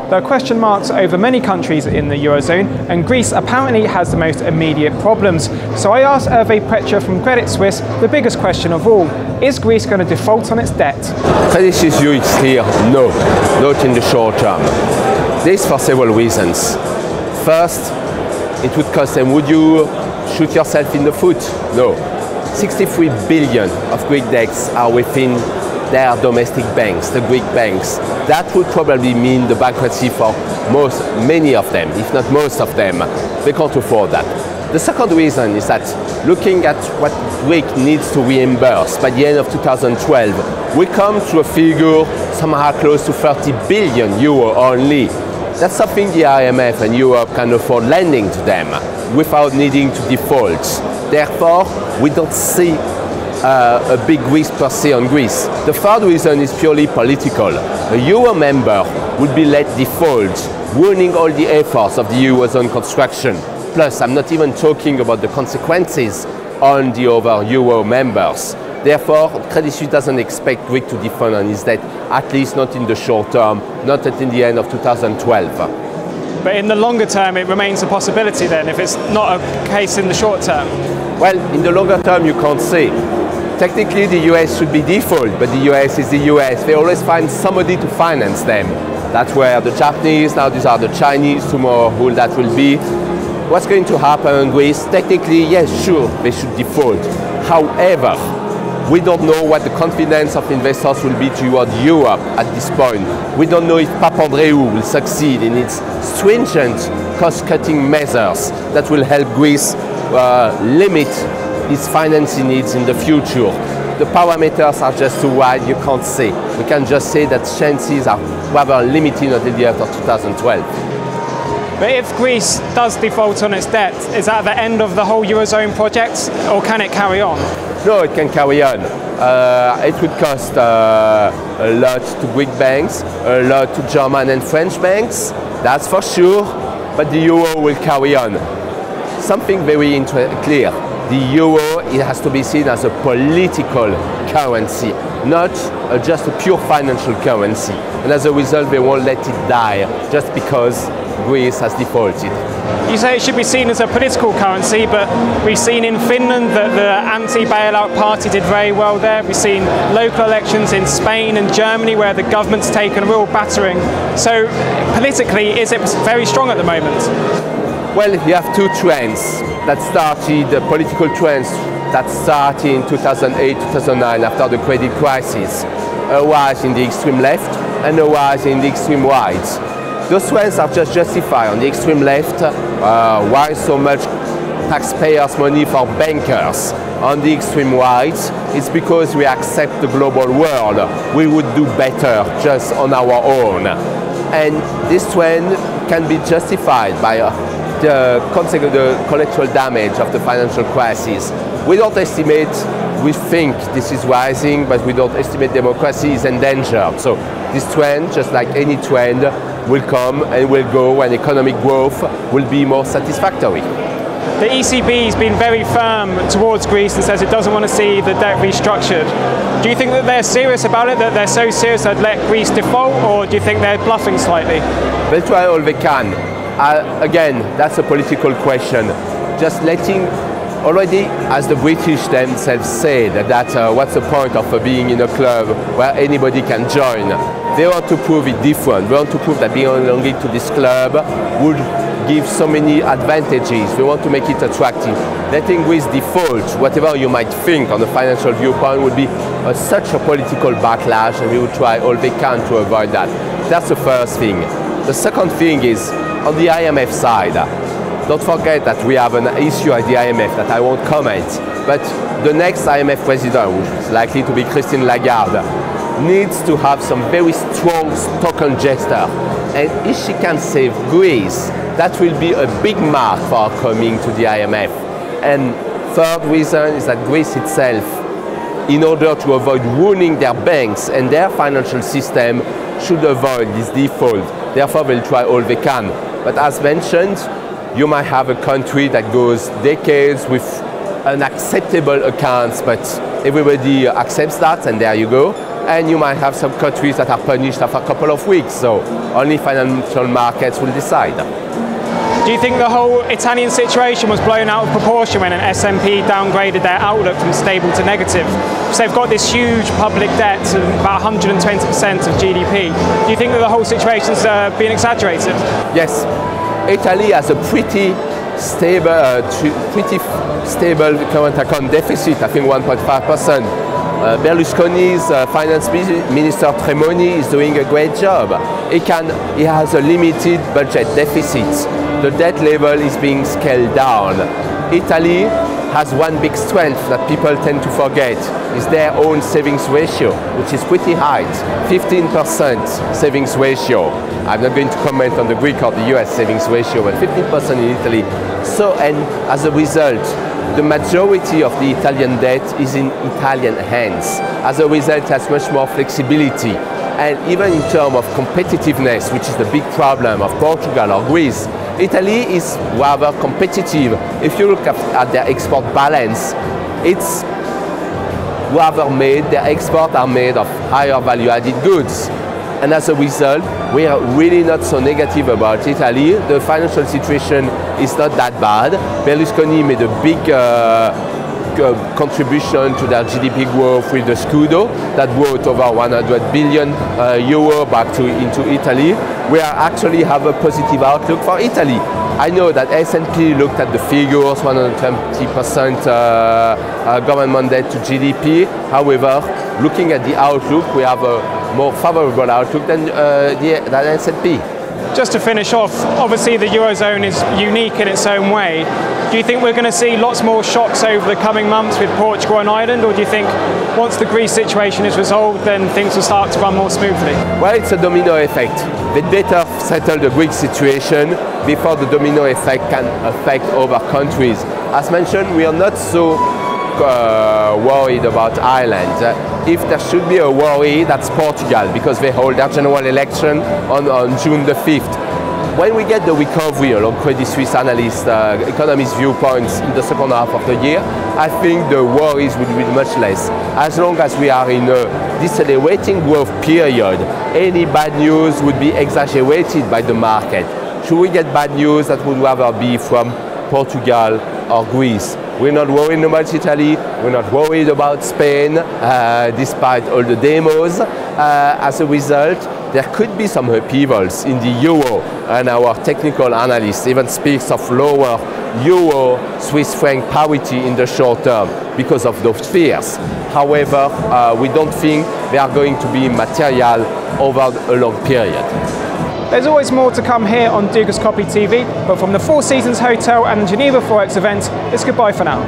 There are question marks over many countries in the Eurozone, and Greece apparently has the most immediate problems. So I asked Hervé Prettre from Suisse the biggest question of all: is Greece going to default on its debt? Credit Suisse view is clear: no, not in the short term. This for several reasons. First, it would cost them. Would you shoot yourself in the foot? No. 63 billion of Greek debts are within their domestic banks, the Greek banks. That would probably mean the bankruptcy for many of them, if not most of them. They can't afford that. The second reason is that looking at what Greece needs to reimburse by the end of 2012, we come to a figure somehow close to 30 billion euro only. That's something the IMF and Europe can afford lending to them without needing to default. Therefore, we don't see a big risk per se on Greece. The third reason is purely political. A Euro member would be let default, ruining all the efforts of the Eurozone construction. Plus, I'm not even talking about the consequences on the other Euro members. Therefore, Credit Suisse doesn't expect Greece to default on its debt, at least not in the short term, not until the end of 2012. But in the longer term, it remains a possibility then, if it's not a case in the short term? Well, in the longer term, you can't say. Technically, the US should be default, but the US is the US. They always find somebody to finance them. That's where the Japanese, now these are the Chinese, tomorrow who that will be. What's going to happen in Greece? Technically, yes, sure, they should default. However, we don't know what the confidence of investors will be toward Europe at this point. We don't know if Papandreou will succeed in its stringent cost-cutting measures that will help Greece limit its financing needs in the future. The parameters are just too wide, you can't say. We can just say that chances are rather limited until the end of 2012. But if Greece does default on its debt, is that the end of the whole Eurozone project, or can it carry on? No, it can carry on. It would cost a lot to Greek banks, a lot to German and French banks, that's for sure, but the euro will carry on. Something very clear, the euro, it has to be seen as a political currency, not just a pure financial currency. And as a result, they won't let it die just because Greece has defaulted. You say it should be seen as a political currency, but we've seen in Finland that the anti-bailout party did very well there. We've seen local elections in Spain and Germany where the government's taken a real battering. So politically, is it very strong at the moment? Well, you have two trends that started, political trends that started in 2008-2009 after the credit crisis. A rise in the extreme left and a rise in the extreme right. Those trends are just justified. On the extreme left, why so much taxpayers' money for bankers? On the extreme right, it's because we accept the global world. We would do better just on our own. And this trend can be justified by the collateral damage of the financial crisis. We don't estimate, we think this is rising, but we don't estimate democracy is endangered. So this trend, just like any trend, will come and will go, and economic growth will be more satisfactory. The ECB has been very firm towards Greece and says it doesn't want to see the debt restructured. Do you think that they're serious about it, that they're so serious they'd let Greece default, or do you think they're bluffing slightly? They'll try all they can. Again, that's a political question. Just letting, already as the British themselves said, that what's the point of being in a club where anybody can join? They want to prove it different. They want to prove that belonging to this club would give so many advantages. They want to make it attractive. Letting Greece default, whatever you might think on the financial viewpoint, would be such a political backlash, and we would try all they can to avoid that. That's the first thing. The second thing is, on the IMF side, don't forget that we have an issue at the IMF that I won't comment, but the next IMF president, which is likely to be Christine Lagarde, needs to have some very strong token gesture. And if she can save Greece, that will be a big mark for her coming to the IMF. And third reason is that Greece itself, in order to avoid ruining their banks and their financial system, should avoid this default. Therefore, they'll try all they can. But as mentioned, you might have a country that goes decades with unacceptable accounts, but everybody accepts that, and there you go. and you might have some countries that are punished after a couple of weeks. So only financial markets will decide. Do you think the whole Italian situation was blown out of proportion when an S&P downgraded their outlook from stable to negative? So they've got this huge public debt of about 120% of GDP. Do you think that the whole situation's been exaggerated? Yes, Italy has a pretty stable current account deficit, I think 1.5%. Berlusconi's finance minister Tremonti is doing a great job. He has a limited budget deficit. The debt level is being scaled down. Italy has one big strength that people tend to forget, is their own savings ratio, which is pretty high, 15% savings ratio. I'm not going to comment on the Greek or the US savings ratio, but 15% in Italy. So, and as a result, the majority of the Italian debt is in Italian hands. As a result, it has much more flexibility. And even in terms of competitiveness, which is the big problem of Portugal or Greece, Italy is rather competitive. If you look at their export balance, it's rather their exports are made of higher value-added goods. And as a result, we are really not so negative about Italy. The financial situation is not that bad. Berlusconi made a big contribution to their GDP growth with the Scudo that brought over 100 billion euro back into Italy. We actually have a positive outlook for Italy. I know that S&P looked at the figures, 120% government debt to GDP. However, looking at the outlook, we have a more favorable outlook than S&P. Just to finish off, obviously the Eurozone is unique in its own way. Do you think we're going to see lots more shocks over the coming months with Portugal and Ireland, or do you think once the Greece situation is resolved, then things will start to run more smoothly? Well, it's a domino effect. They better settle the Greek situation before the domino effect can affect other countries. As mentioned, we are not so worried about Ireland. If there should be a worry, that's Portugal, because they hold their general election on June the 5th. When we get the recovery along Credit Suisse analysts, economists' viewpoints in the second half of the year, I think the worries will be much less. As long as we are in a decelerating growth period, any bad news would be exaggerated by the market. Should we get bad news, that would rather be from Portugal or Greece. We're not worried about Italy, we're not worried about Spain, despite all the demos. As a result, there could be some upheavals in the euro, and our technical analyst even speaks of lower euro-Swiss franc parity in the short term because of those fears. However, we don't think they are going to be material over a long period. There's always more to come here on Dukascopy TV, but from the Four Seasons Hotel and the Geneva Forex event, it's goodbye for now.